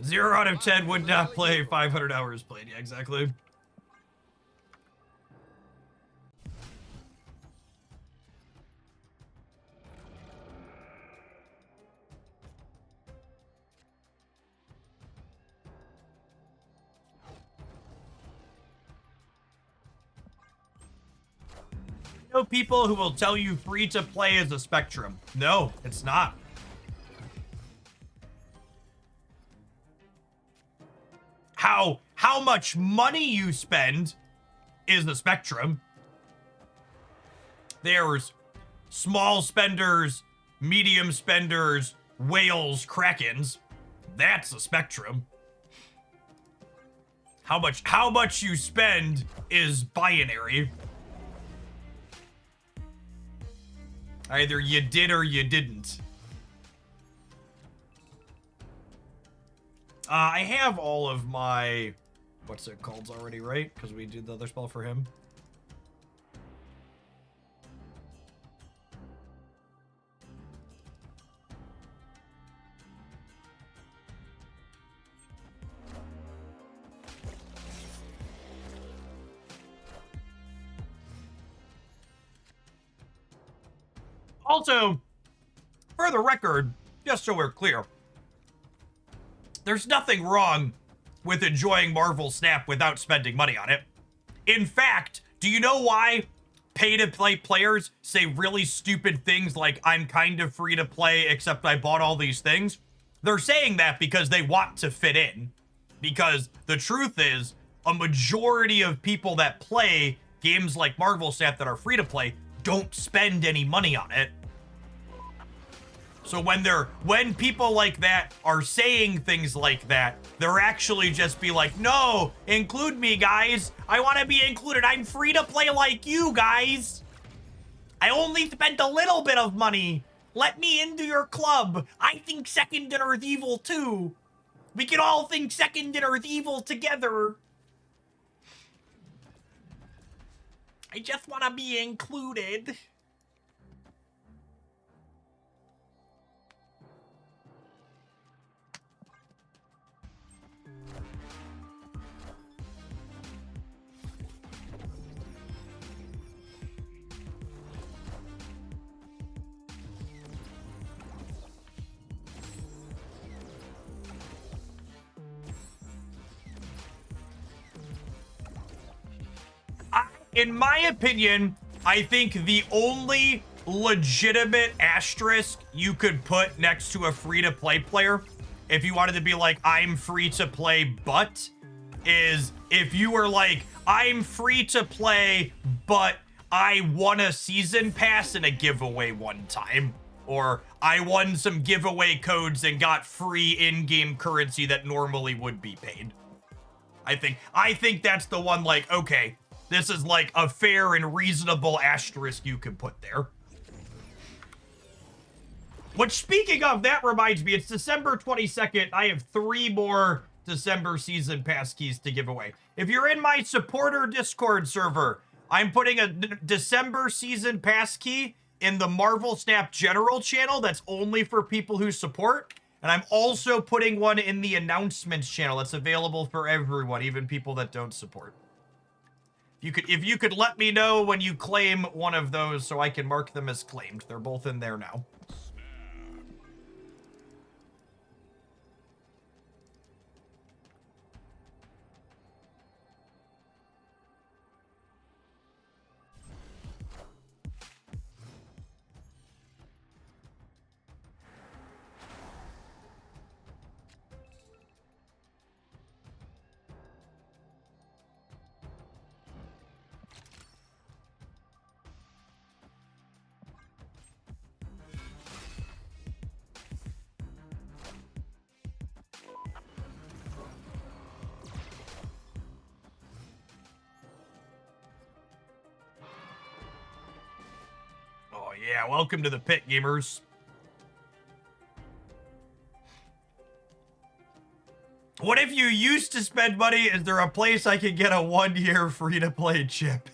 0 out of 10 would not play 500 hours played. Yeah, exactly. You know people who will tell you free to play is a spectrum. No, it's not. How much money you spend is the spectrum. There's small spenders, medium spenders, whales, krakens. That's a spectrum. How much you spend is binary. Either you did or you didn't. I have all of my, what's it called already, right? Because we did the other spell for him. Also, for the record, just so we're clear, there's nothing wrong with enjoying Marvel Snap without spending money on it. In fact, do you know why pay-to-play players say really stupid things like, I'm kind of free to play, except I bought all these things? They're saying that because they want to fit in. Because the truth is, a majority of people that play games like Marvel Snap that are free to play don't spend any money on it. So when people like that are saying things like that, they're actually just be like, no, include me, guys. I want to be included. I'm free to play like you guys. I only spent a little bit of money. Let me into your club. I think Second and Earth Evil too. We can all think Second and Earth Evil together. I just want to be included. In my opinion, I think the only legitimate asterisk you could put next to a free-to-play player, if you wanted to be like, I'm free to play, but, is if you were like, I'm free to play, but I won a season pass in a giveaway one time. Or I won some giveaway codes and got free in-game currency that normally would be paid. I think that's the one, like, okay, this is like a fair and reasonable asterisk you can put there. Which, speaking of, that reminds me, it's December 22nd. I have 3 more December season pass keys to give away. If you're in my supporter Discord server, I'm putting a December season pass key in the Marvel Snap General channel that's only for people who support. And I'm also putting one in the announcements channel that's available for everyone, even people that don't support. If you could let me know when you claim one of those so I can mark them as claimed. They're both in there now. Yeah, welcome to the pit, gamers. What if you used to spend money? Is there a place I could get a 1-year free-to-play chip?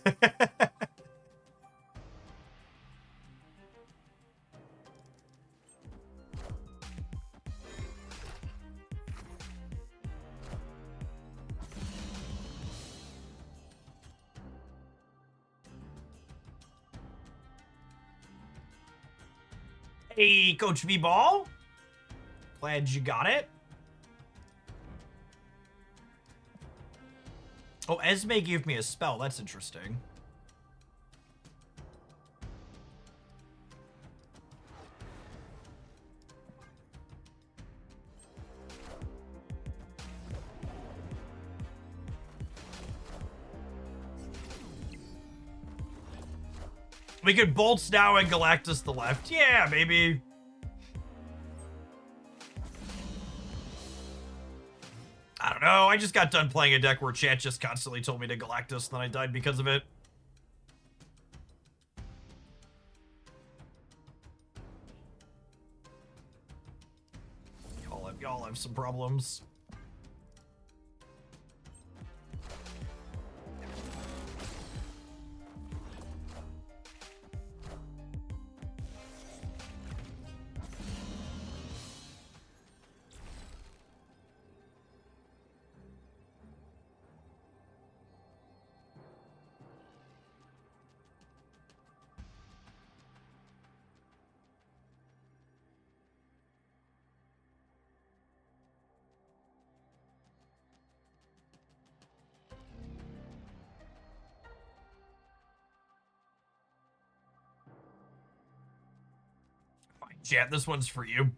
Hey, Coach V-Ball. Glad you got it. Oh, Esme gave me a spell. That's interesting. We could Bolts now and Galactus the left. Yeah, maybe. I don't know. I just got done playing a deck where chat just constantly told me to Galactus, and then I died because of it. Y'all have some problems. Chat, this one's for you.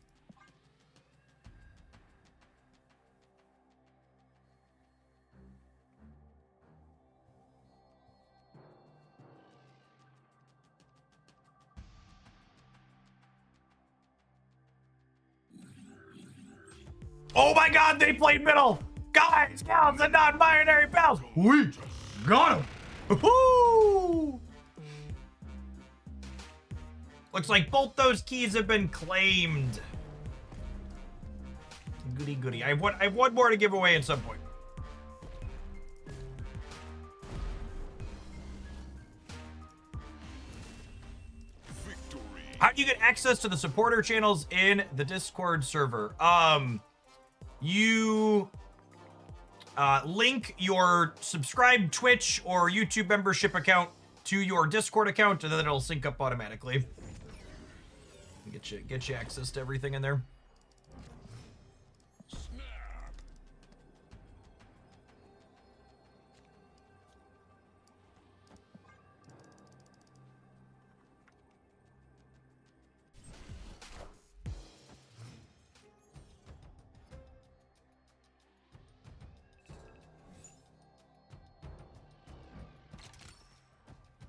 Oh my god, they played middle! Guys, gals, and non-binary pals! We got him! Woohoo! Looks like both those keys have been claimed. Goody goody. I have one more to give away at some point. Victory. How do you get access to the supporter channels in the Discord server? You link your subscribed Twitch or YouTube membership account to your Discord account, and then it'll sync up automatically. Get you access to everything in there. Snap.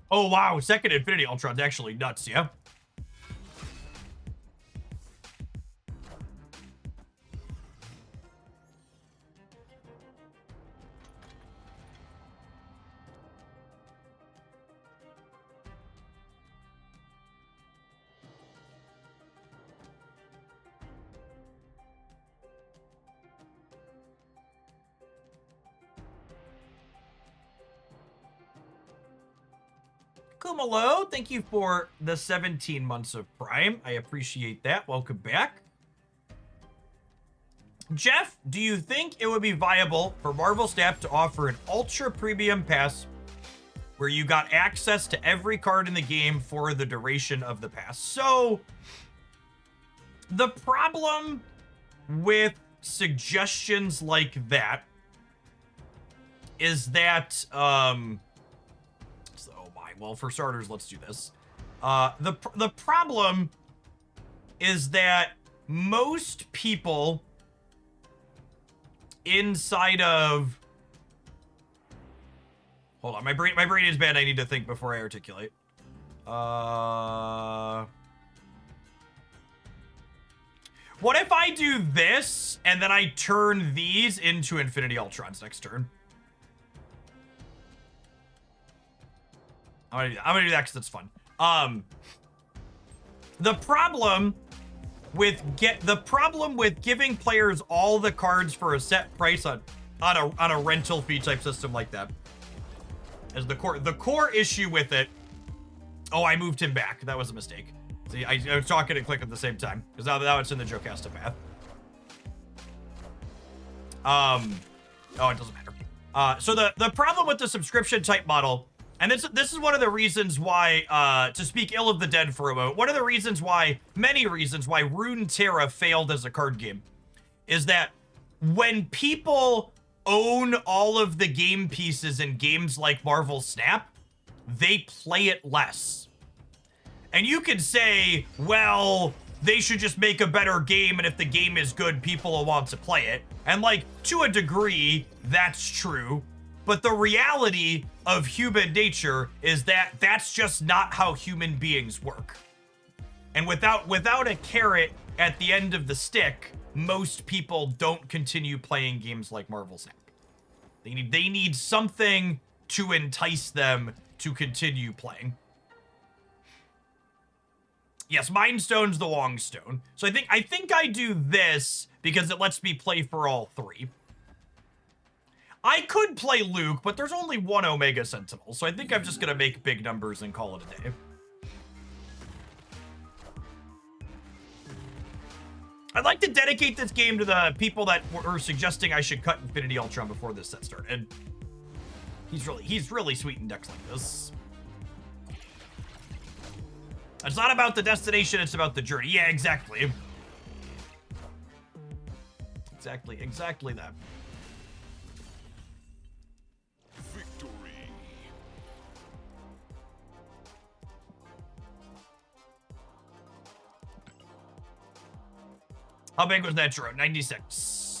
Oh wow, second Infinity Ultron's actually nuts, yeah? Kumalo, thank you for the 17 months of Prime. I appreciate that. Welcome back. Jeff, do you think it would be viable for Marvel Snap to offer an ultra premium pass where you got access to every card in the game for the duration of the pass? So, the problem with suggestions like that is that, well, for starters, let's do this. The problem is that most people inside of... Hold on, my brain is bad. I need to think before I articulate. What if I do this, and then I turn these into Infinity Ultrons next turn? I'm gonna do that because it's fun. The problem with giving players all the cards for a set price on a rental fee type system like that is the core issue with it. Oh, I moved him back. That was a mistake. See, I was talking and click at the same time because now it's in the Jocasta path. Oh, it doesn't matter. So the problem with the subscription type model And this is one of the reasons why, to speak ill of the dead for a moment, one of the reasons why, many reasons why Runeterra failed as a card game is that when people own all of the game pieces in games like Marvel Snap, they play it less. And you could say, well, they should just make a better game, and if the game is good, people will want to play it. And like, to a degree, that's true. But the reality of human nature is that that's just not how human beings work. And without a carrot at the end of the stick, most people don't continue playing games like Marvel Snap. They need something to entice them to continue playing. Yes, Mind Stone's the Wong Stone. So I think I do this because it lets me play for all three. I could play Luke, but there's only one Omega Sentinel, so I think I'm just gonna make big numbers and call it a day. I'd like to dedicate this game to the people that were suggesting I should cut Infinity Ultron before this set started. He's really sweet in decks like this. It's not about the destination, it's about the journey. Yeah, exactly. Exactly that. Victory. How big was that churro? 96.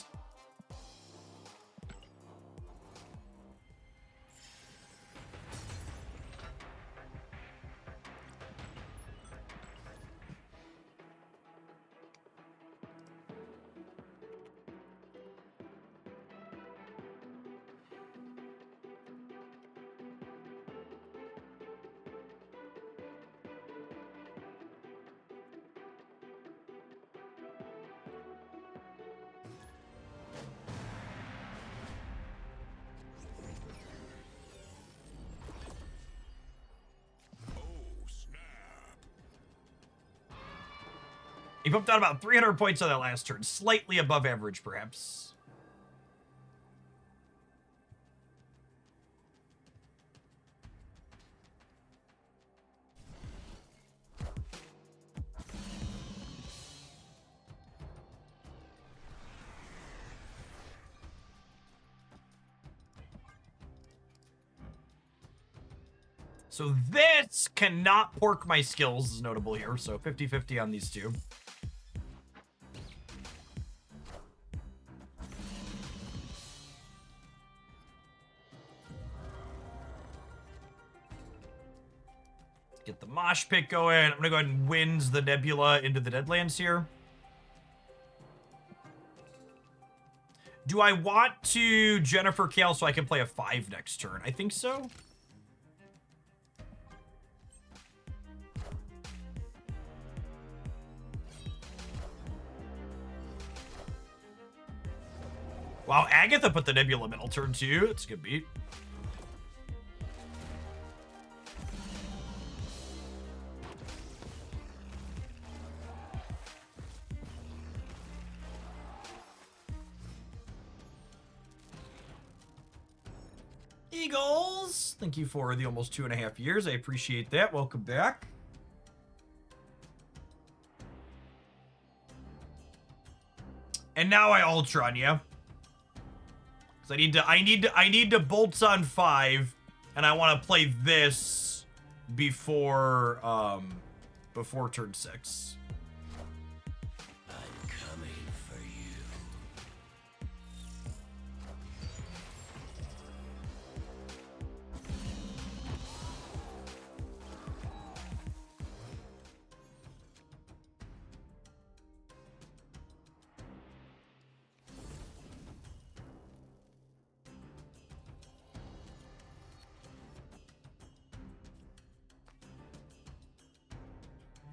He pumped out about 300 points on that last turn. Slightly above average, perhaps. So this cannot pork my skills, is notable here. So 50-50 on these two. Get the mosh pit going. I'm gonna go ahead and winds the Nebula into the Deadlands here. Do I want to Jennifer Kale so I can play a 5 next turn? I think so. Wow, Agatha put the Nebula middle turn too. It's a good beat. Eagles, thank you for the almost 2.5 years. I appreciate that. Welcome back. And now I Ultron, yeah. Because I need to bolts on 5, and I want to play this before before turn 6. I'm coming for you.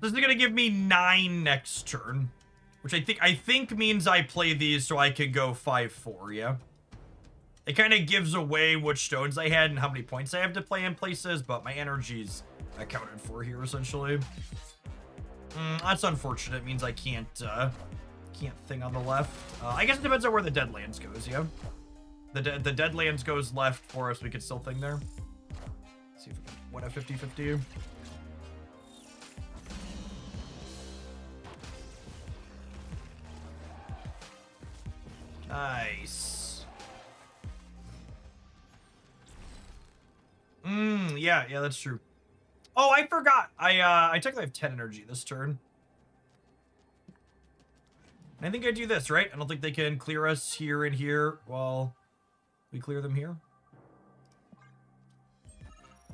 This is gonna give me 9 next turn, which I think means I play these so I can go 5-4. Yeah, it kind of gives away which stones I had and how many points I have to play in places, but my energy's accounted for here essentially. That's unfortunate. It means I can't thing on the left. I guess it depends on where the Deadlands goes. Yeah, the Deadlands goes left for us. We could still thing there. See if we can win a 50-50. Nice. Yeah, that's true. Oh, I forgot. I technically have 10 energy this turn. I think I do this, right? I don't think they can clear us here and here while we clear them here.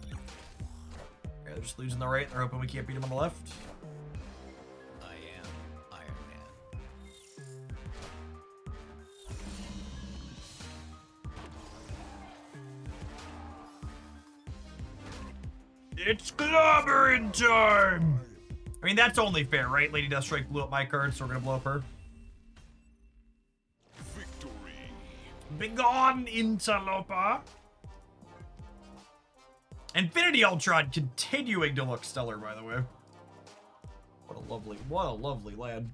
Okay, they're just losing the right. They're hoping we can't beat them on the left. I am Iron Man. It's clobbering time! I mean, that's only fair, right? Lady Deathstrike blew up my card, so we're gonna blow up her. Victory. Begone, interloper! Infinity Ultron continuing to look stellar, by the way. What a lovely lad.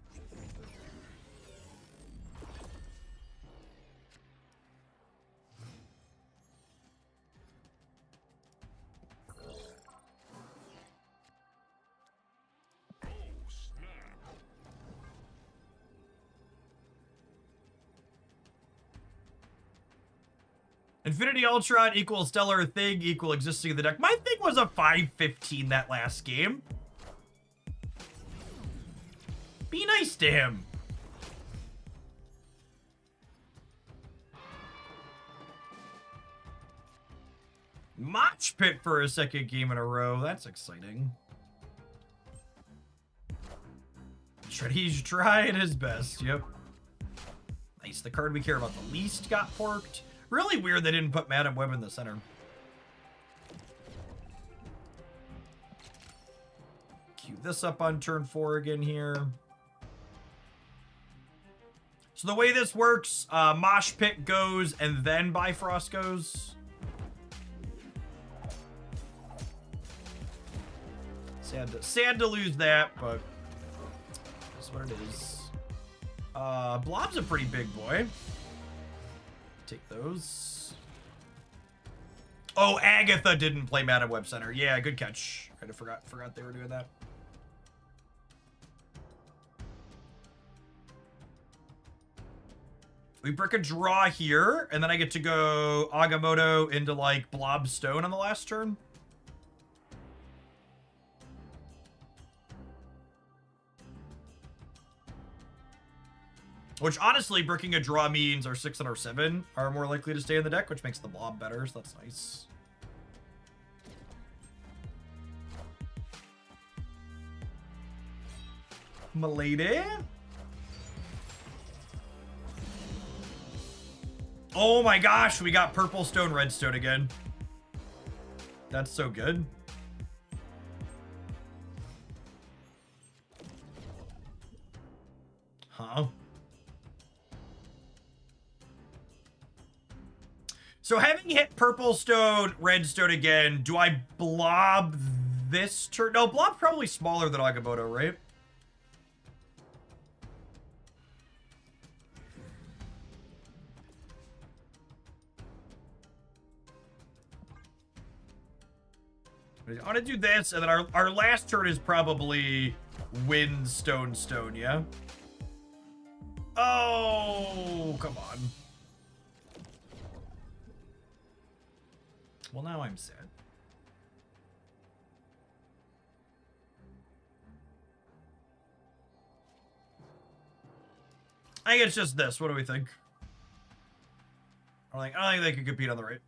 Infinity Ultron equals stellar thing equal existing in the deck. My thing was a 5/15 that last game. Be nice to him. Mosh Pit for a second game in a row. That's exciting. He's trying his best. Yep. Nice. The card we care about the least got porked. Really weird they didn't put Madam Web in the center. Cue this up on turn 4 again here. So the way this works, Mosh Pit goes and then Bifrost goes. Sad to lose that, but that's what it is. Blob's a pretty big boy. Take those. Oh, Agatha didn't play Madam Web Center. Yeah, good catch. I forgot they were doing that. We break a draw here, and then I get to go Agamotto into like Blob Stone on the last turn. Which, honestly, breaking a draw means our 6 and our 7 are more likely to stay in the deck, which makes the blob better, so that's nice. Milady? Oh my gosh, we got purple stone, red stone again. That's so good. Huh? So having hit purple stone, red stone again, do I blob this turn? No, blob probably smaller than Agamotto, right? I want to do this, and then our last turn is probably wind, stone, stone, yeah? Oh, come on. Well, now I'm sad. I think it's just this. What do we think? I don't think they could compete on the right.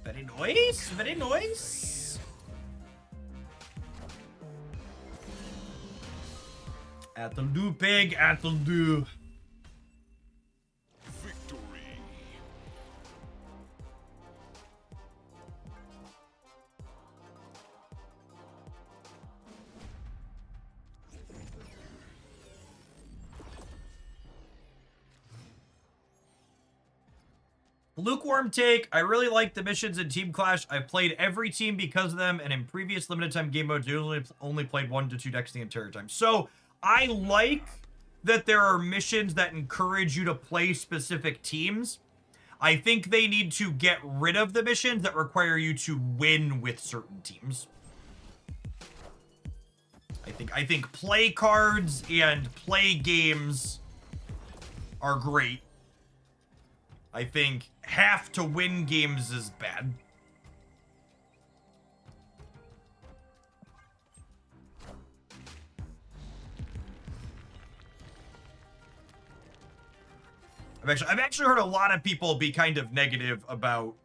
Very nice. Very nice. Atheldu, pig, Atheldu. Victory. Lukewarm take. I really like the missions in Team Clash. I've played every team because of them, and in previous limited time game modes, usually only played 1 to 2 decks the entire time. So I like that there are missions that encourage you to play specific teams. I think they need to get rid of the missions that require you to win with certain teams. I think play cards and play games are great. I think have to win games is bad. I've actually heard a lot of people be kind of negative about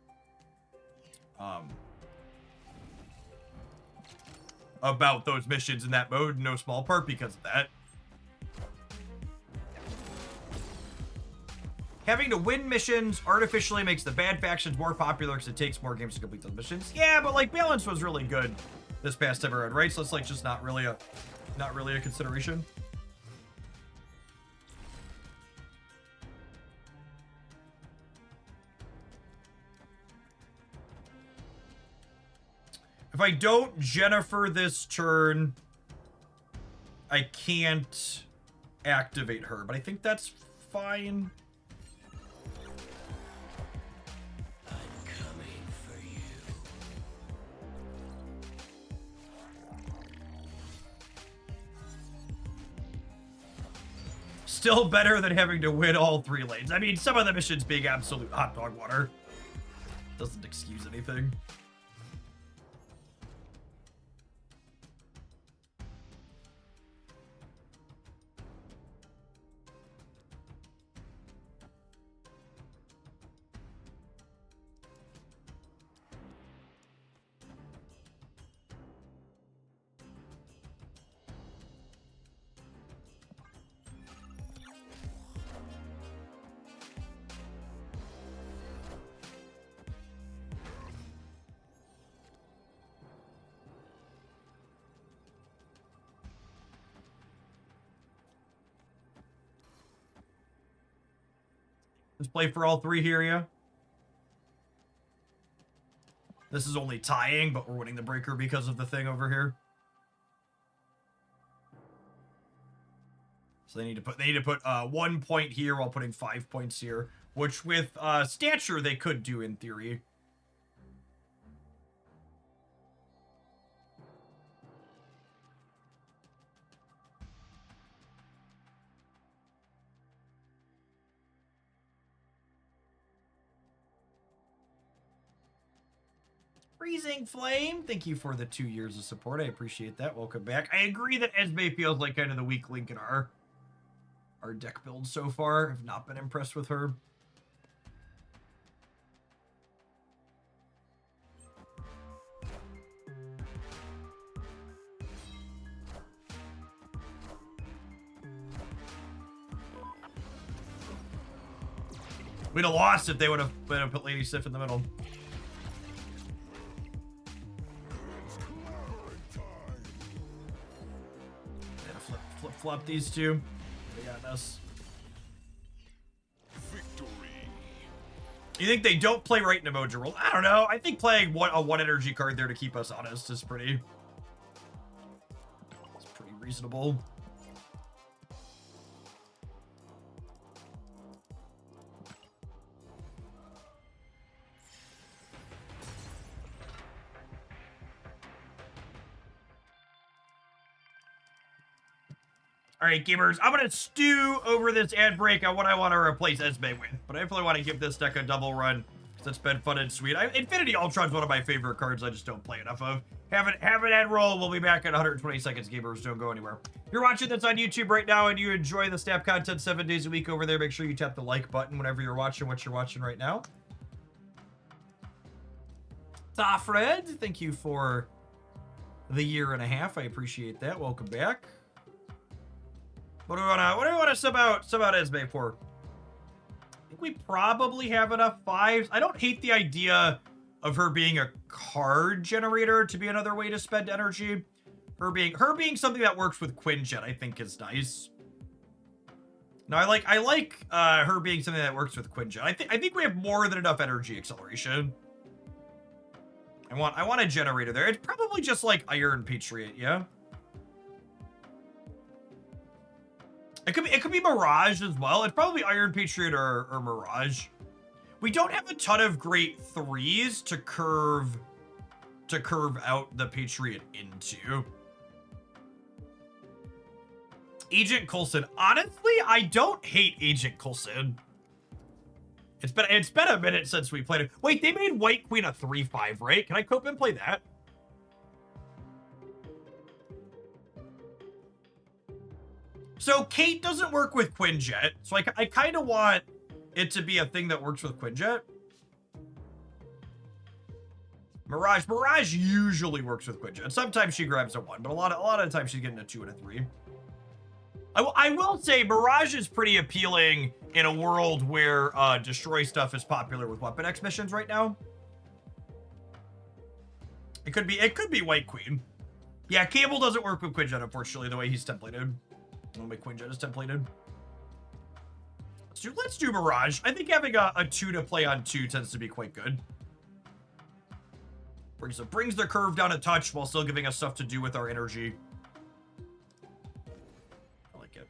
those missions in that mode, in no small part because of that. Having to win missions artificially makes the bad factions more popular because it takes more games to complete those missions. Yeah, but like balance was really good this past time around, right? So it's like just not really a consideration. If I don't Jennifer this turn, I can't activate her, but I think that's fine. I'm coming for you. Still better than having to win all 3 lanes. I mean, some of the missions being absolute hot dog water doesn't excuse anything. Let's play for all 3 here, yeah? This is only tying, but we're winning the breaker because of the thing over here. So they need to put 1 point here while putting 5 points here, which with stature they could do in theory. Freezing Flame, thank you for the 2 years of support. I appreciate that. Welcome back. I agree that Esme feels like kind of the weak link in our deck build so far. I've not been impressed with her. We'd have lost if they would have put Lady Sif in the middle. Flip these 2. They got us. Victory. You think they don't play right in emoji roll? I don't know. I think playing a 1 energy card there to keep us honest is pretty reasonable. All right, gamers, I'm going to stew over this ad break on what I want to replace Esme with. But I definitely want to give this deck a double run because it's been fun and sweet. Infinity Ultron's one of my favorite cards I just don't play enough of. Have an ad roll. We'll be back in 120 seconds, gamers. Don't go anywhere. If you're watching this on YouTube right now and you enjoy the Snap content 7 days a week over there, make sure you tap the like button whenever you're watching what you're watching right now. Thafred, thank you for the 1.5 years. I appreciate that. Welcome back. What do we want to sub out Esme for? I think we probably have enough 5s. I don't hate the idea of her being a card generator to be another way to spend energy. Her being something that works with Quinjet, I think is nice. No, I like her being something that works with Quinjet. I think we have more than enough energy acceleration. I want a generator there. It's probably just like Iron Patriot, yeah. It could be Mirage as well. It's probably Iron Patriot or Mirage. We don't have a ton of great 3s to curve out the Patriot into. Agent Coulson. Honestly, I don't hate Agent Coulson. It's been a minute since we played it. Wait, they made White Queen a 3/5, right? Can I cope and play that? So Kate doesn't work with Quinjet, so I kind of want it to be a thing that works with Quinjet. Mirage usually works with Quinjet. Sometimes she grabs a 1, but a lot of the time she's getting a 2 and a 3. I will say Mirage is pretty appealing in a world where destroy stuff is popular with Weapon X missions right now. It could be White Queen. Yeah, Cable doesn't work with Quinjet, unfortunately, the way he's templated. I don't think Quinjet is templated. Let's do Mirage. I think having a 2 to play on 2 tends to be quite good. Brings the curve down a touch while still giving us stuff to do with our energy. I like it.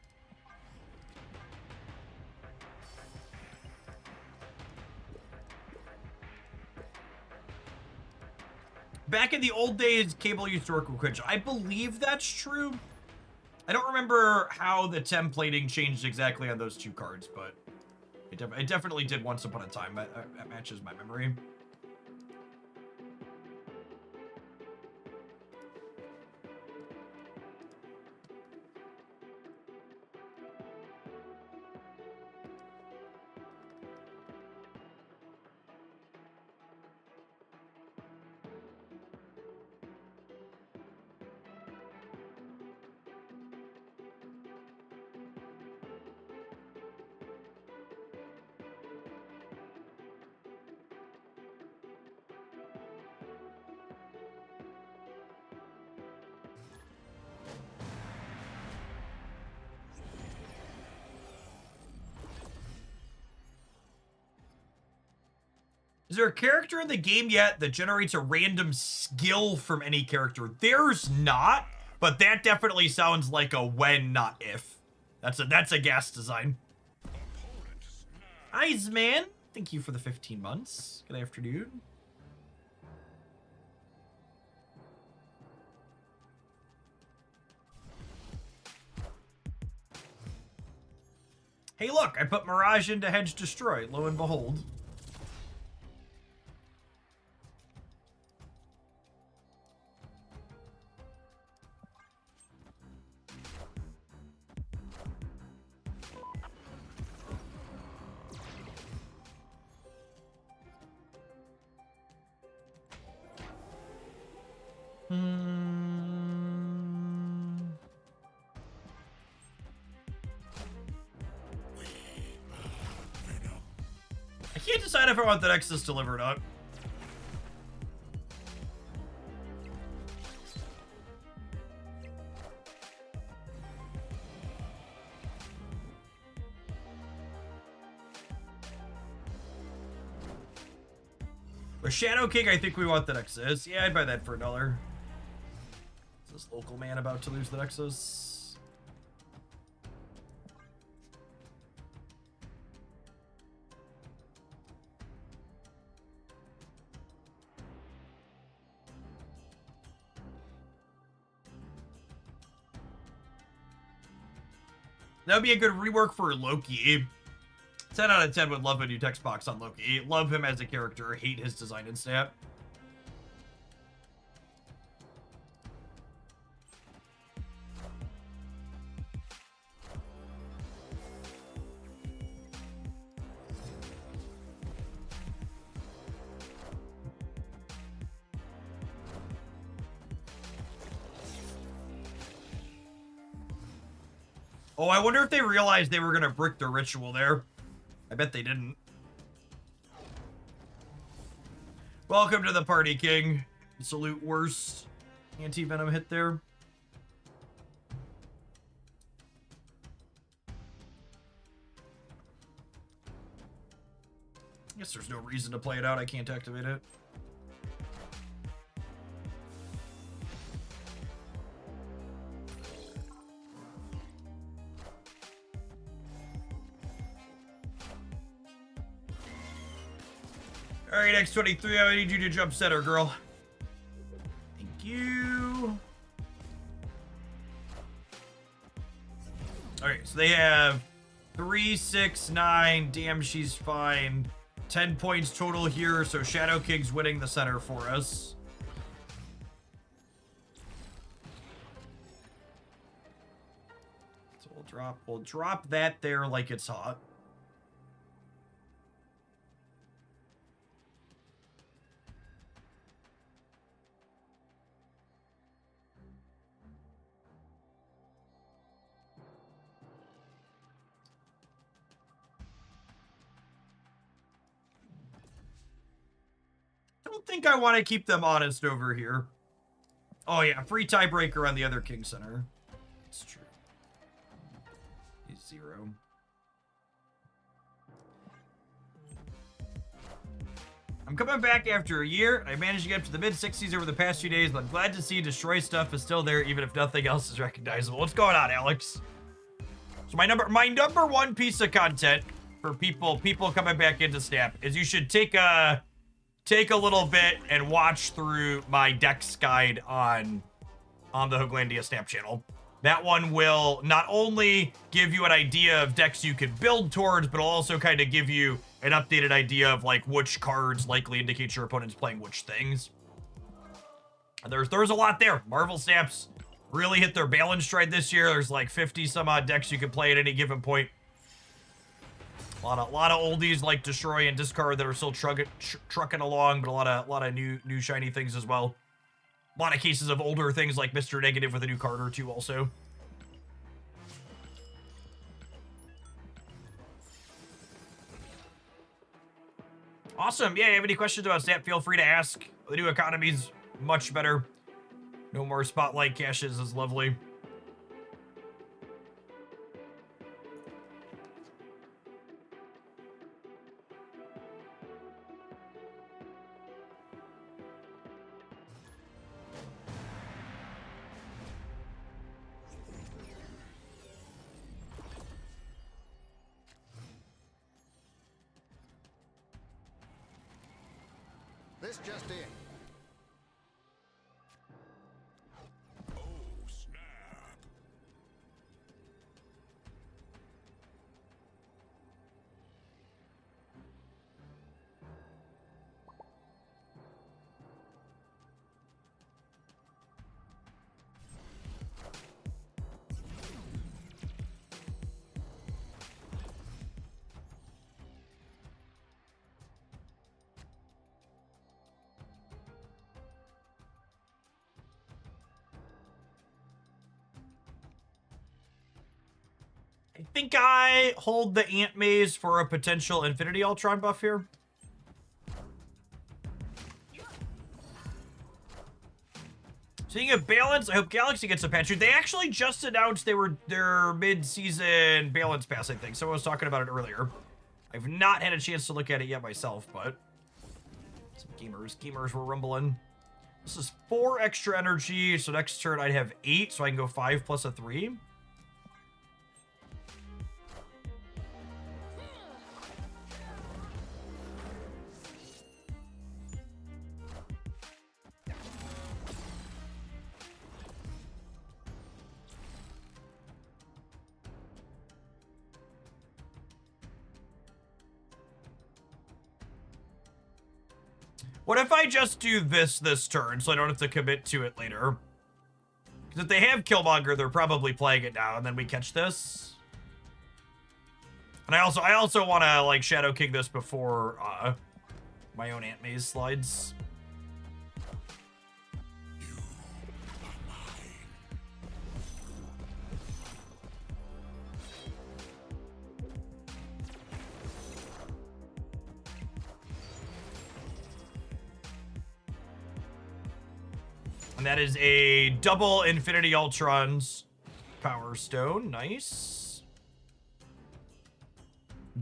Back in the old days, Cable used to work with Quinjet. I believe that's true. I don't remember how the templating changed exactly on those 2 cards, but it definitely did once upon a time. That matches my memory. Is there a character in the game yet that generates a random skill from any character? There's not, but that definitely sounds like a when, not if. That's a gas design. Iceman, thank you for the 15 months. Good afternoon. Hey, look, I put Mirage into Hedge Destroy. Lo and behold. I can't decide if I want the Nexus delivered or not. With Shadow King, I think we want the Nexus. Yeah, I'd buy that for $1. Is this local man about to lose the Nexus? That would be a good rework for Loki. 10 out of 10 would love a new text box on Loki. Love him as a character, hate his design and stat. Oh, I wonder if they realized they were gonna brick the ritual there. I bet they didn't. Welcome to the party, King. Salute worst anti-venom hit there. I guess there's no reason to play it out. I can't activate it. All right, X23, I need you to jump center, girl. Thank you. All right, so they have 3, 6, 9. Damn, she's fine. 10 points total here, so Shadow King's winning the center for us. So we'll drop that there like it's hot. I don't think I want to keep them honest over here. Oh yeah, free tiebreaker on the other King Center. It's true. He's 0. I'm coming back after a year. I managed to get up to the mid-60s over the past few days, but I'm glad to see Destroy Stuff is still there, even if nothing else is recognizable. What's going on, Alex? So my number one piece of content for people coming back into Snap is you should take a little bit and watch through my decks guide on the Hooglandia Snap channel. That one will not only give you an idea of decks you can build towards, but it'll also kind of give you an updated idea of like which cards likely indicate your opponent's playing which things. And there's a lot there. Marvel Snaps really hit their balance stride this year. There's like 50 some odd decks you can play at any given point. A lot of oldies like Destroy and Discard that are still trucking along, but a lot of new shiny things as well. A lot of cases of older things like Mr. Negative with a new card or two also. Awesome. Yeah, you have any questions about Snap, feel free to ask. The new economy's much better. No more spotlight caches is lovely. This just in. Oh, snap. I think I hold the Ant Maze for a potential Infinity Ultron buff here. Speaking of balance, I hope Galaxy gets a patch. They actually just announced their mid-season balance pass, I think. Someone was talking about it earlier. I've not had a chance to look at it yet myself, but some gamers were rumbling. This is 4 extra energy, so next turn I'd have 8, so I can go 5 plus a 3. What if I just do this turn so I don't have to commit to it later? Because if they have Killmonger, they're probably playing it now, and then we catch this. And I also want to like Shadow King this before my own Ant Maze slides. And that is a double Infinity Ultron's Power Stone. Nice.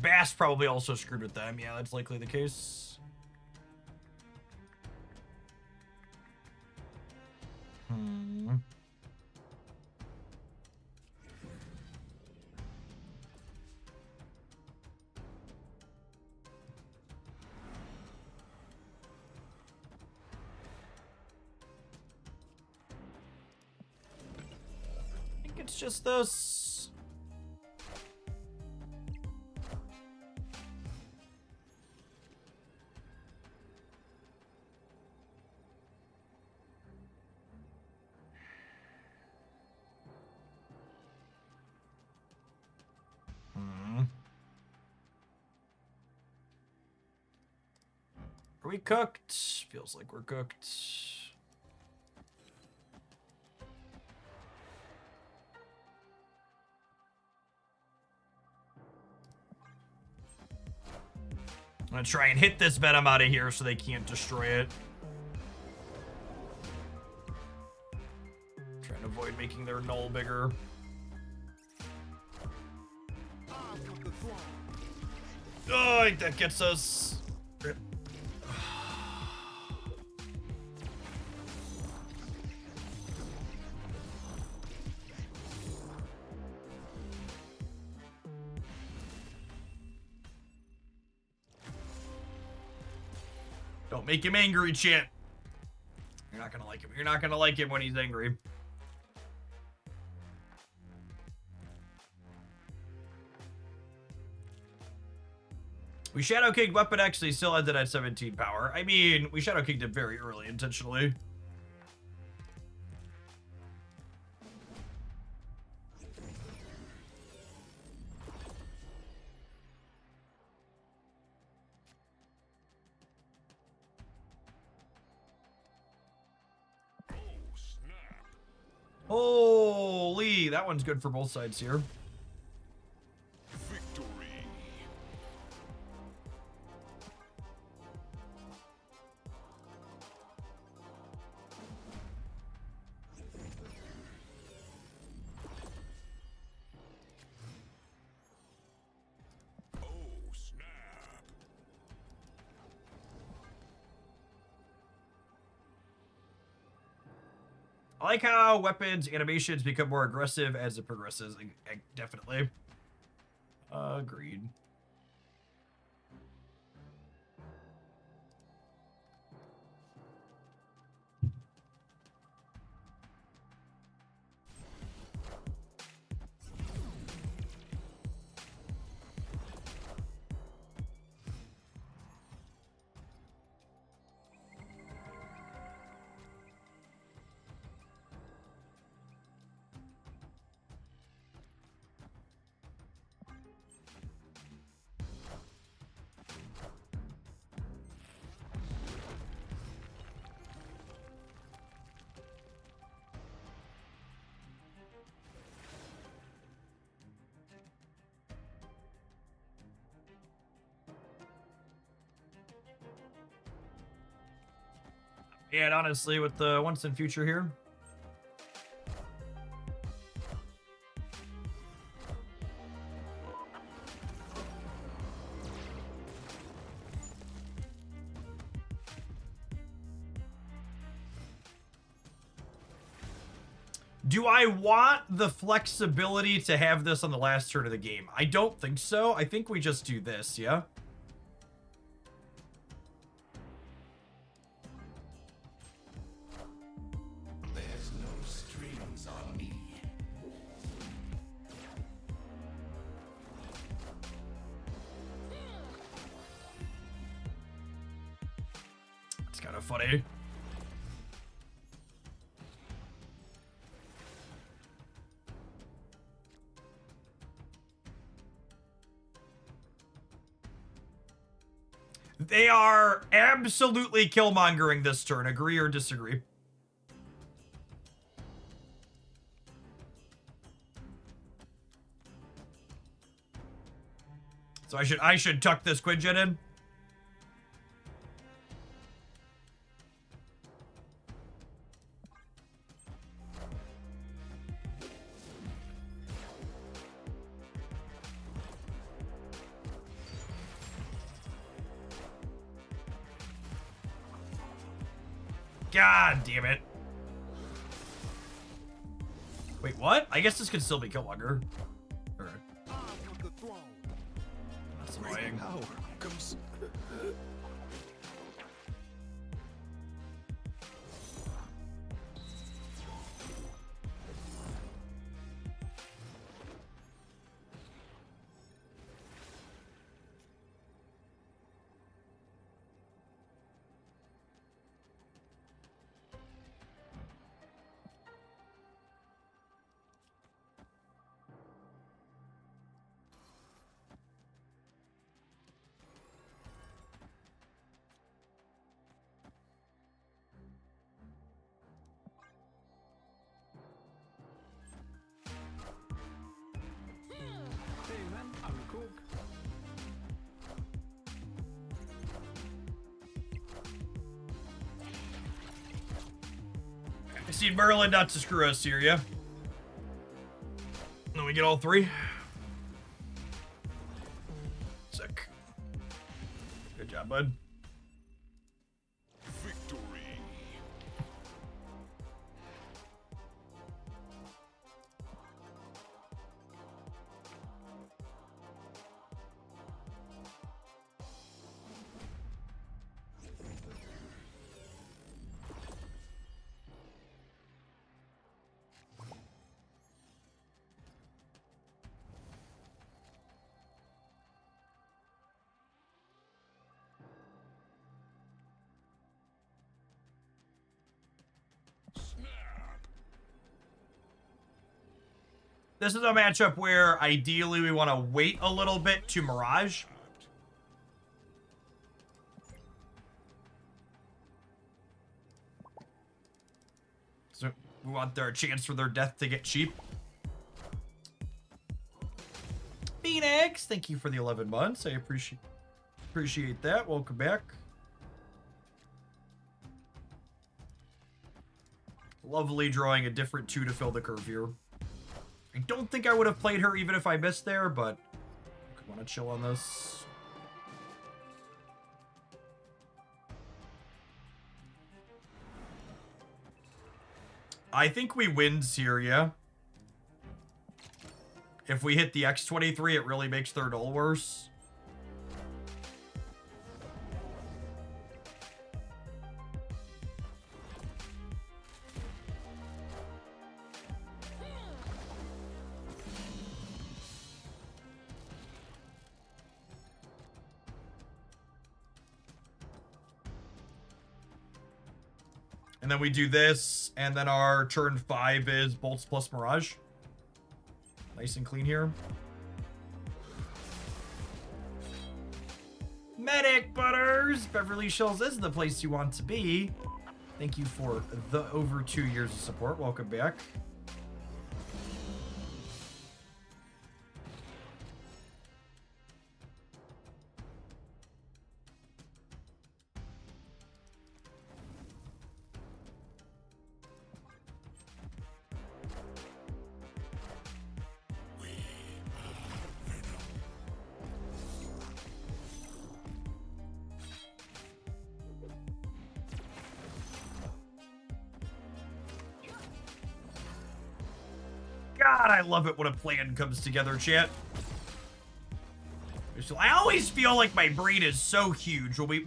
Bast probably also screwed with them. Yeah, that's likely the case. Hmm. I think it's just this. Are we cooked? Feels like we're cooked. I'm gonna try and hit this Venom out of here so they can't destroy it. Trying to avoid making their null bigger. Oh, I think that gets us. Don't make him angry, chat. You're not gonna like him. You're not gonna like him when he's angry. We Shadow Kicked Weapon actually still ended at 17 power. I mean, we Shadow Kicked him very early intentionally. Holy, that one's good for both sides here. Victory. Oh, snap. I like how weapons animations become more aggressive as it progresses. Definitely. Agreed. Yeah, and honestly, with the once and future here. Do I want the flexibility to have this on the last turn of the game? I don't think so. I think we just do this, yeah? There's no strings on me. It's kind of funny. They are absolutely killmongering this turn. Agree or disagree? So I should tuck this Quinjet in. God damn it. Wait, what? I guess this could still be Killmonger. Alright. That's annoying. Power comes. I see Merlin not to screw us here, yeah? Then we get all three. Sick. Good job, bud. Victory. This is a matchup where ideally we want to wait a little bit to Mirage. So we want their chance for their death to get cheap. Phoenix, thank you for the 11 months. I appreciate that. Welcome back. Lovely drawing a different 2 to fill the curve here. I don't think I would have played her even if I missed there, but I want to chill on this. I think we win Syria. If we hit the X23, it really makes third ult worse. And then we do this, and then our turn 5 is Bolts plus Mirage. Nice and clean here. Medic Butters! Beverly Hills is the place you want to be. Thank you for the over 2 years of support. Welcome back. God, I love it when a plan comes together, chat. So I always feel like my brain is so huge when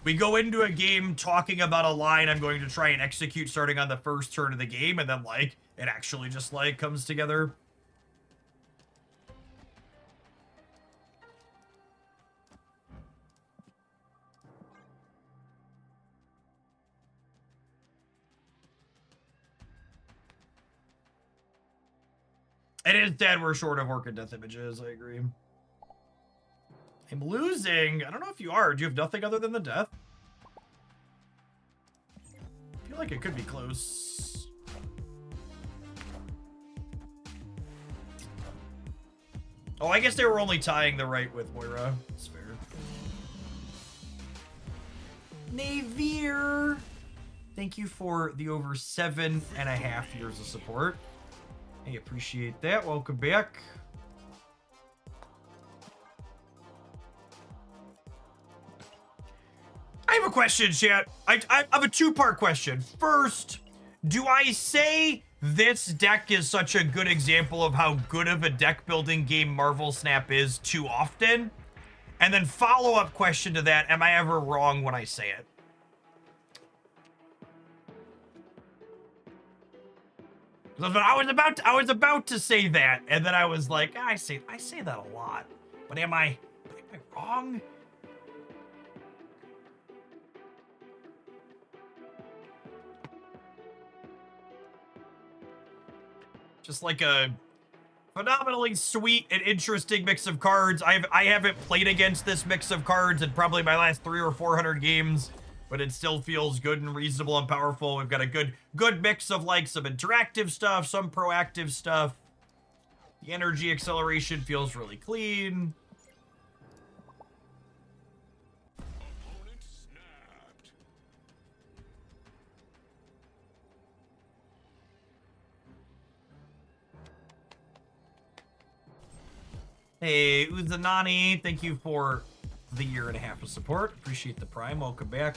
we go into a game talking about a line I'm going to try and execute starting on the first turn of the game, and then like it actually just like comes together. It is dead. We're short of work and death images. I agree. I'm losing. I don't know if you are. Do you have nothing other than the death? I feel like it could be close. Oh, I guess they were only tying the right with Moira. That's fair. Navier. Thank you for the over 7.5 years of support. I appreciate that. Welcome back. I have a a question, chat. I have a two-part question. First, do I say this deck is such a good example of how good of a deck building game Marvel Snap is too often? And then follow-up question to that, am I ever wrong when I say it? I was about to say that, and then I was like, I say that a lot. But am I wrong? Just like a phenomenally sweet and interesting mix of cards. I haven't played against this mix of cards in probably my last 300 or 400 games, but it still feels good and reasonable and powerful. We've got a good mix of like some interactive stuff, some proactive stuff. The energy acceleration feels really clean. Opponent snapped. Hey, Uzanani, thank you for the 1.5 years of support. Appreciate the prime. Welcome back.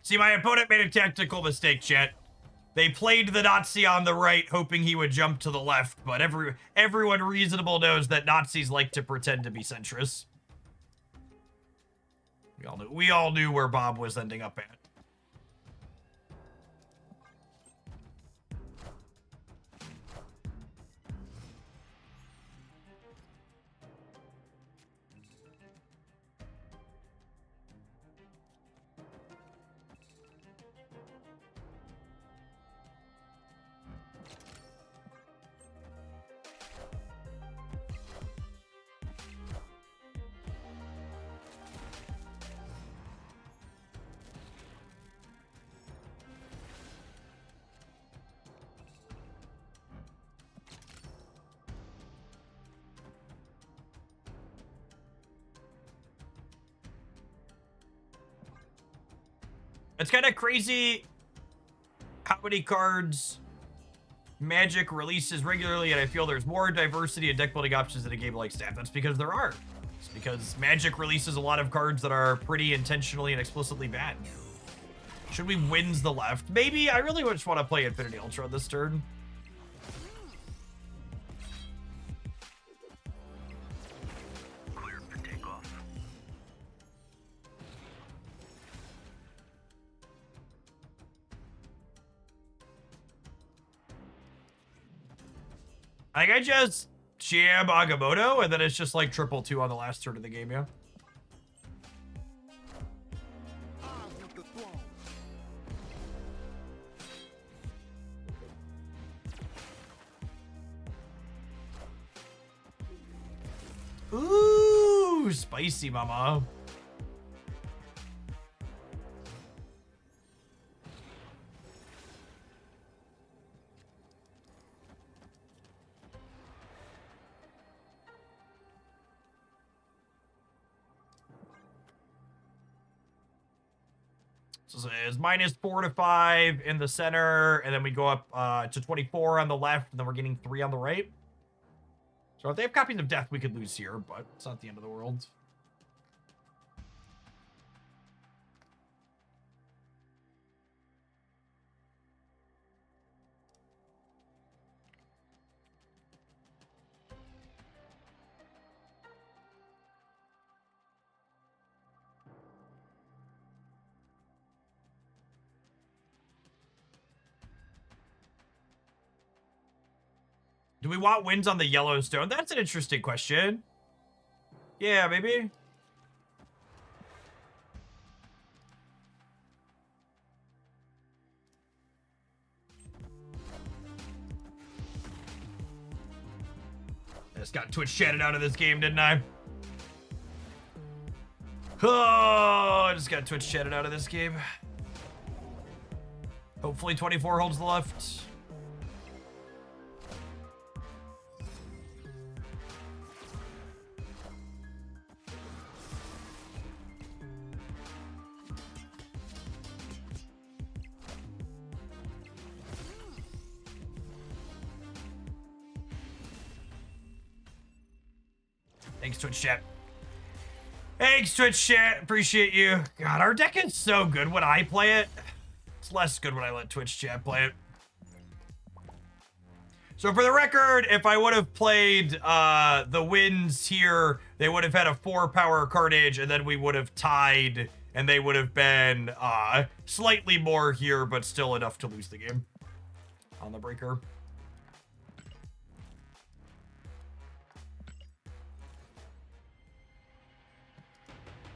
See, my opponent made a tactical mistake, chat. They played the Nazi on the right, hoping he would jump to the left, but everyone reasonable knows that Nazis like to pretend to be centrists. We all knew where Bob was ending up at. It's kind of crazy how many cards Magic releases regularly, and I feel there's more diversity in deck building options in a game like Snap. That's because there are. It's because Magic releases a lot of cards that are pretty intentionally and explicitly bad. Should we wins the left? Maybe. I really just want to play Infinity Ultron this turn. I think I just jam Agamotto, and then it's just like 2/2 on the last turn of the game, yeah? Ooh, spicy, mama. So it's -4 to 5 in the center, and then we go up to 24 on the left, and then we're getting 3 on the right. So if they have copies of death, we could lose here, but it's not the end of the world. Do we want wins on the Yellowstone? That's an interesting question. Yeah, maybe. I just got Twitch chatted out of this game, didn't I? Oh, I just got Twitch chatted out of this game. Hopefully 24 holds the left. Thanks, Twitch chat. Thanks, Twitch chat. Appreciate you. God, our deck is so good when I play it. It's less good when I let Twitch chat play it. So for the record, if I would have played the Winds here, they would have had a 4-power Carnage, and then we would have tied, and they would have been slightly more here, but still enough to lose the game on the breaker.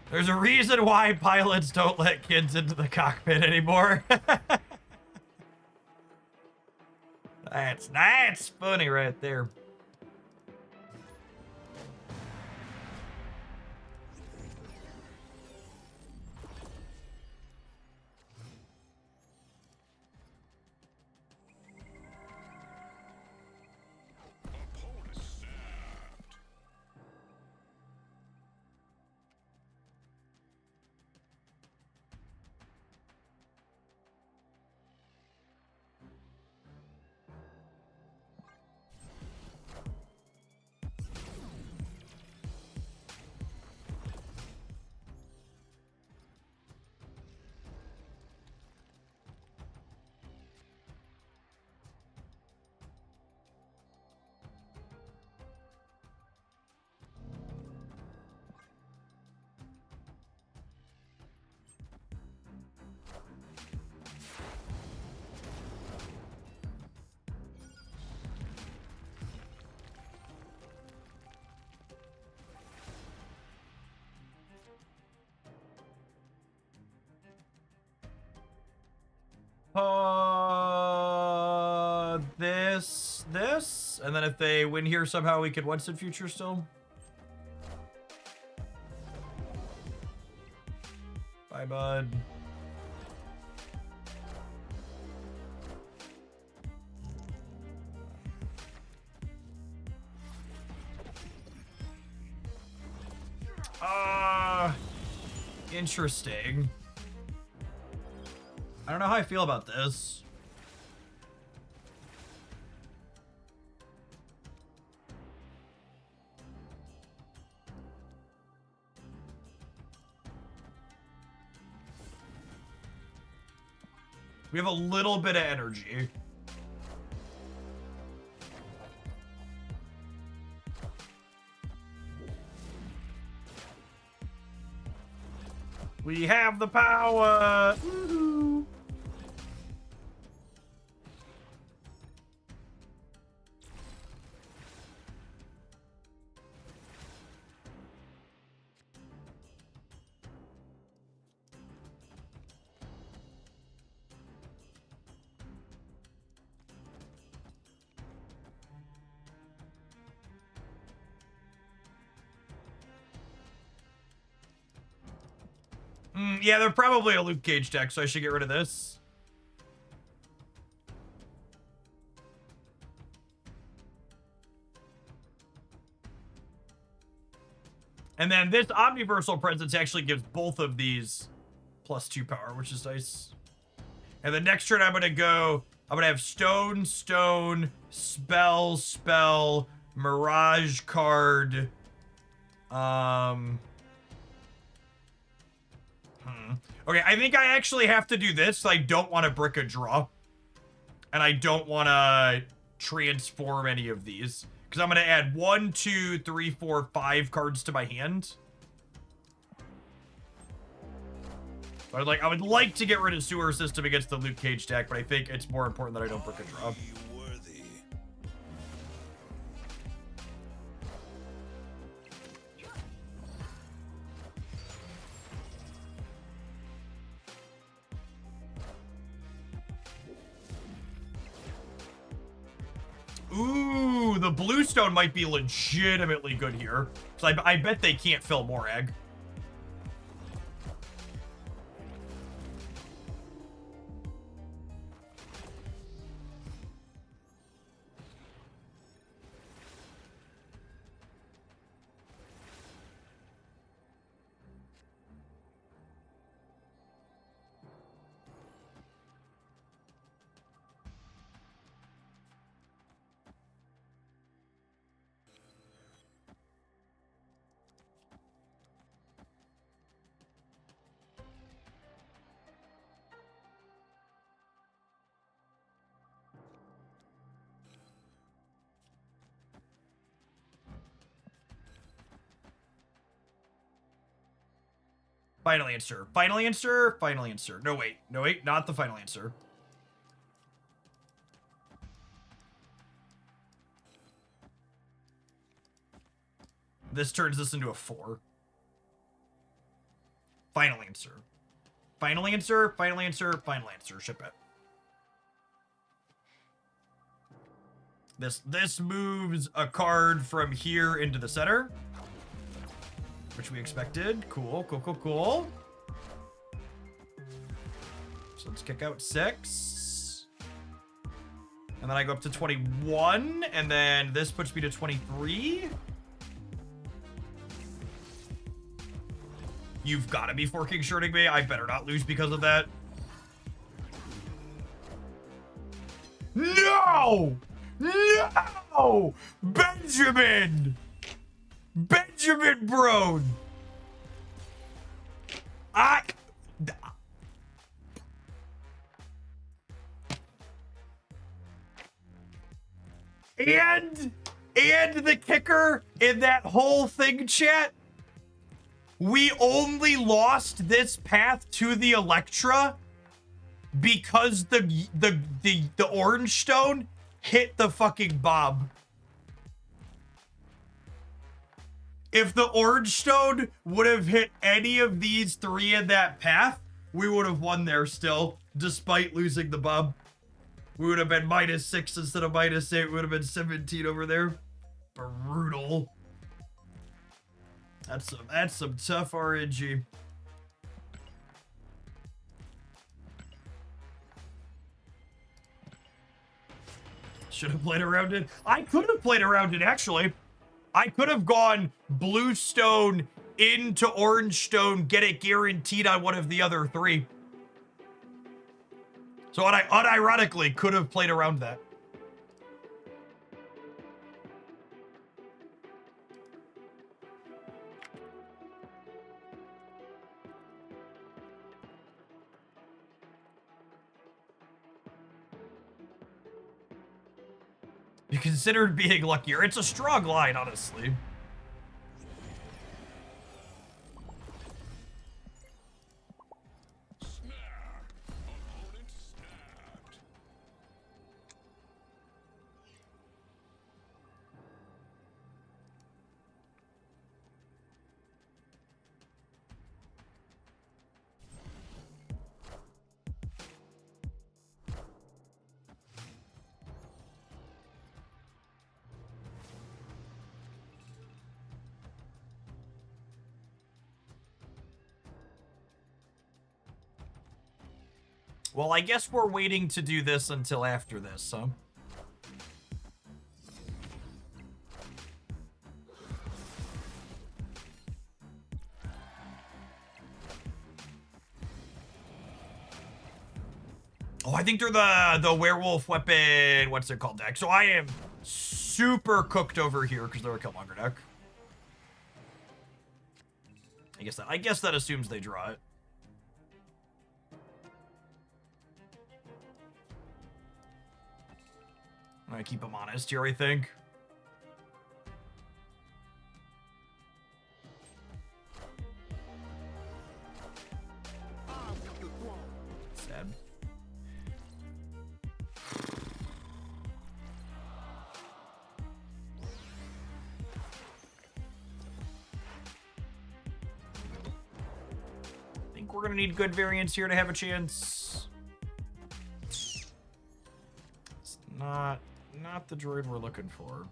There's a reason why pilots don't let kids into the cockpit anymore. That's funny right there. This, and then if they win here somehow, we could once in future still. Bye, bud. Interesting. I don't know how I feel about this. We have a little bit of energy. We have the power. Woohoo. Yeah, they're probably a Luke Cage deck, so I should get rid of this. And then this Omniversal Presence actually gives both of these +2 power, which is nice. And the next turn I'm gonna have Stone, Spell, Mirage card. Okay, I think I actually have to do this. I don't want to brick a draw. And I don't want to transform any of these. Because I'm going to add 1, 2, 3, 4, 5 cards to my hand. But I would like to get rid of Sewer System against the Luke Cage deck, but I think it's more important that I don't brick a draw. Ooh, the Bluestone might be legitimately good here. So I bet they can't fill Morag. Final answer. Final answer. Final answer. No, wait. No, wait. Not the final answer. This turns this into a 4. Final answer. Final answer. Final answer. Final answer. Ship it. This moves a card from here into the center, which we expected. Cool, cool, cool, cool. So let's kick out 6. And then I go up to 21, and then this puts me to 23. You've got to be forking shirting me. I better not lose because of that. No! No! Benjamin! Benjamin Brone! And the kicker in that whole thing, chat, we only lost this path to the Electra because the orange stone hit the fucking bomb. If the orange stone would have hit any of these 3 in that path, we would have won there still, despite losing the bomb. We would have been -6 instead of -8. We would have been 17 over there. Brutal. That's some tough RNG. Should have played around it. I could have played around it, actually. I could have gone blue stone into orange stone, get it guaranteed on one of the other 3. So I unironically could have played around that. You considered being luckier. It's a strong line, honestly. Well, I guess we're waiting to do this until after this, huh? Oh, I think they're the werewolf weapon, what's it called, deck. So I am super cooked over here because they're a Killmonger deck. I guess that assumes they draw it. I keep them honest here, I think. Sad. I think we're gonna need good variants here to have a chance. It's not the droid we're looking for.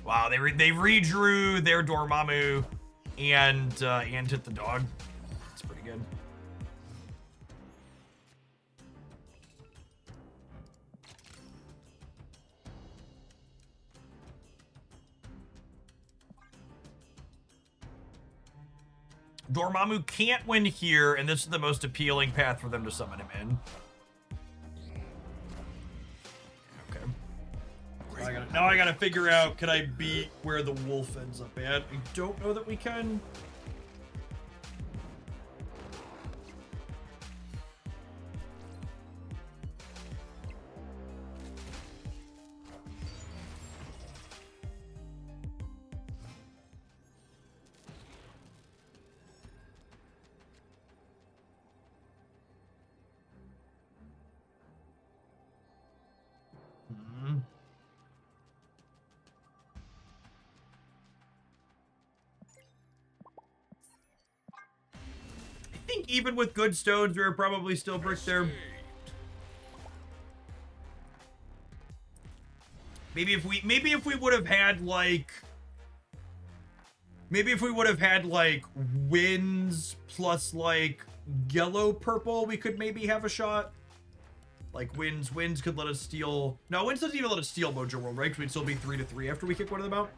Wow, they redrew their Dormammu and hit the dog. That's pretty good. Dormammu can't win here, and this is the most appealing path for them to summon him in. Okay. Now I gotta figure out, can I beat where the wolf ends up at? I don't know that we can. I think even with good stones, we were probably still brick there. Maybe if we would have had like, winds plus like yellow purple, we could maybe have a shot. Like winds could let us steal. No, winds doesn't even let us steal Mojo World, right? Because we'd still be 3-3 after we kick one of them out.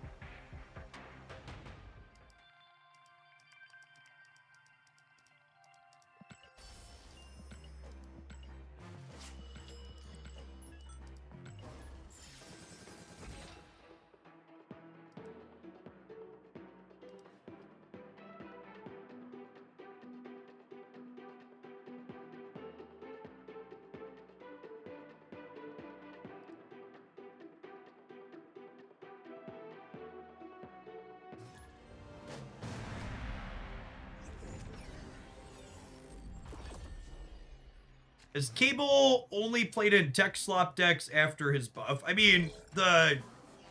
Is Cable only played in tech slop decks after his buff? I mean, the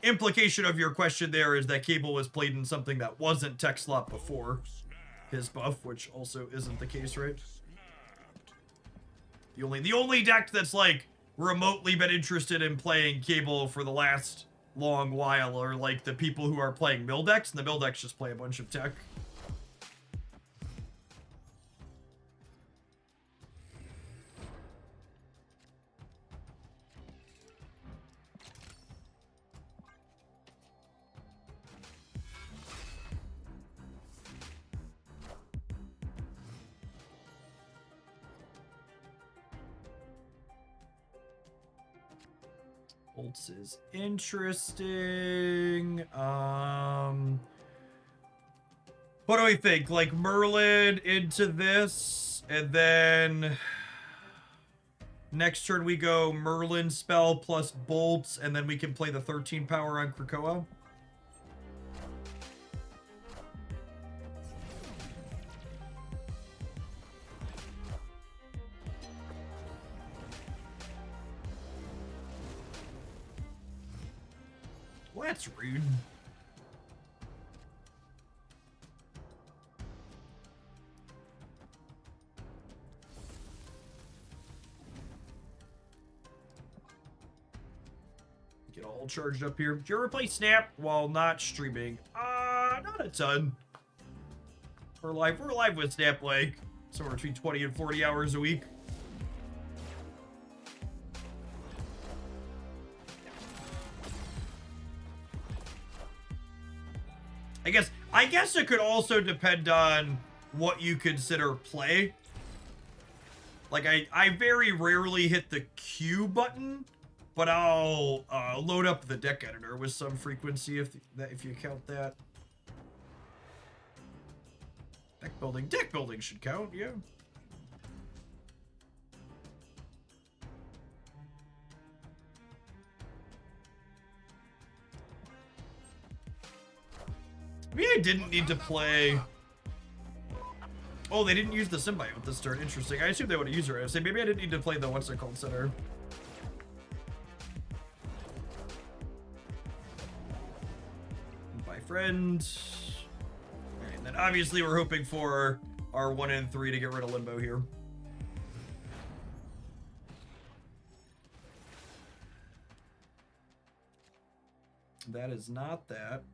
implication of your question there is that Cable was played in something that wasn't tech slop before his buff, which also isn't the case, right? The only deck that's like remotely been interested in playing Cable for the last long while are like the people who are playing mill decks, and the mill decks just play a bunch of tech. Bolts is interesting. What do we think? Like Merlin into this, and then next turn we go Merlin spell plus bolts, and then we can play the 13 power on Krakoa. Well, that's rude. Get all charged up here. Did you ever play Snap while not streaming? Not a ton. We're live with Snap like somewhere between 20 and 40 hours a week. I guess it could also depend on what you consider play. Like I very rarely hit the Q button, but I'll load up the deck editor with some frequency if you count that. Deck building should count, yeah. Maybe I didn't need to play. Oh, they didn't use the symbiote this turn. Interesting. I assumed they would have used her. I say maybe I didn't need to play the what's it called center. Bye, friend. Alright, and then obviously we're hoping for our 1 and 3 to get rid of Limbo here. That is not that.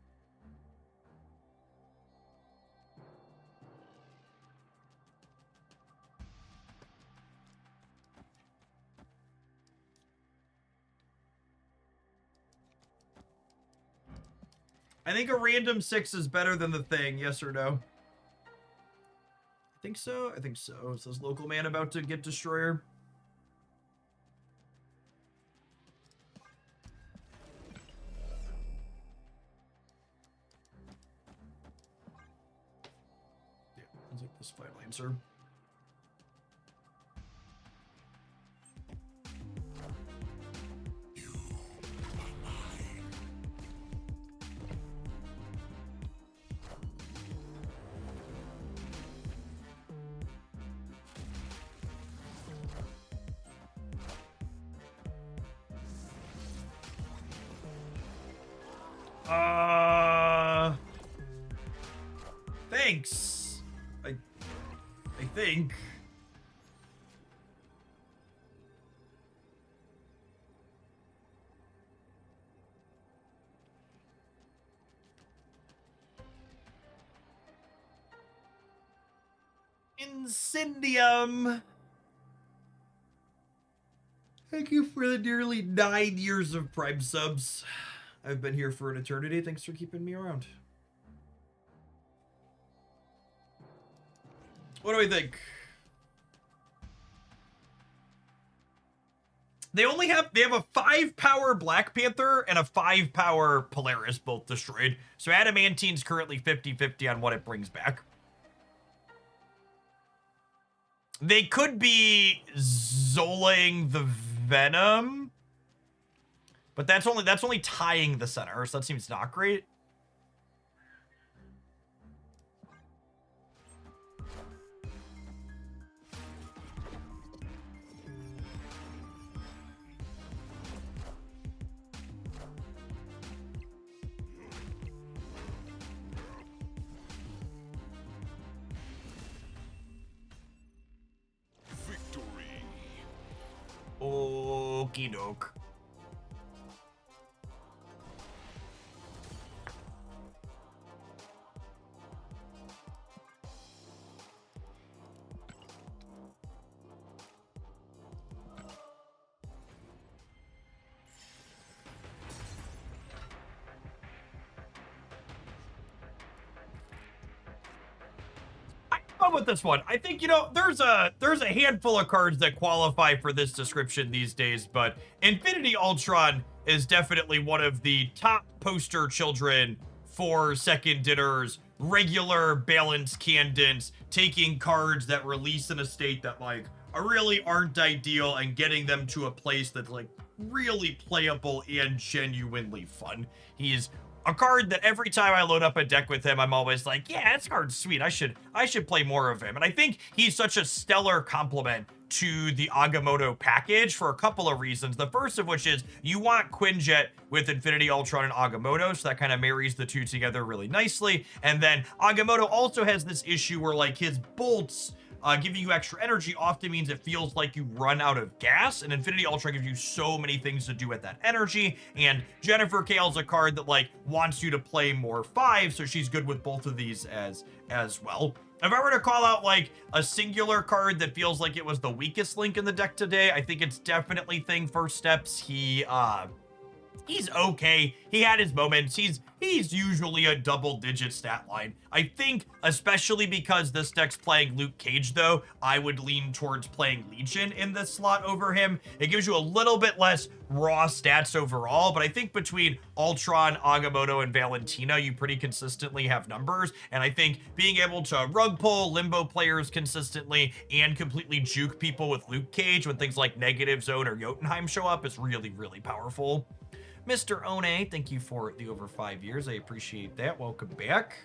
I think a random 6 is better than the thing, yes or no? I think so. I think so. It says local man about to get destroyer. Sounds like this final answer. Thanks. I think. Incendium. Thank you for the nearly 9 years of Prime subs. I've been here for an eternity. Thanks for keeping me around. What do we think? They have a 5-power Black Panther and a 5-power Polaris both destroyed. So Adamantine's currently 50-50 on what it brings back. They could be Zolaing the Venom, but that's only tying the center, so that seems not great. Okie doke. With this one, I think, you know, there's a handful of cards that qualify for this description these days, but Infinity Ultron is definitely one of the top poster children for second dinners, regular balanced candidates, taking cards that release in a state that like really aren't ideal and getting them to a place that's like really playable and genuinely fun. He's a card that every time I load up a deck with him, I'm always like, yeah, this card's sweet. I should play more of him. And I think he's such a stellar complement to the Agamotto package for a couple of reasons. The first of which is you want Quinjet with Infinity Ultron and Agamotto, so that kind of marries the two together really nicely. And then Agamotto also has this issue where like his bolts giving you extra energy often means it feels like you run out of gas, and Infinity Ultron gives you so many things to do with that energy. And Jennifer Kale's a card that like wants you to play more 5, so she's good with both of these as well. If I were to call out like a singular card that feels like it was the weakest link in the deck today, I think it's definitely Thing First Steps. He's okay. He had his moments. He's usually a double-digit stat line. I think, especially because this deck's playing Luke Cage, though, I would lean towards playing Legion in this slot over him. It gives you a little bit less raw stats overall, but I think between Ultron, Agamotto, and Valentina, you pretty consistently have numbers, and I think being able to rug pull Limbo players consistently and completely juke people with Luke Cage when things like Negative Zone or Jotunheim show up is really, really powerful. Mr. One, thank you for the over 5 years. I appreciate that. Welcome back.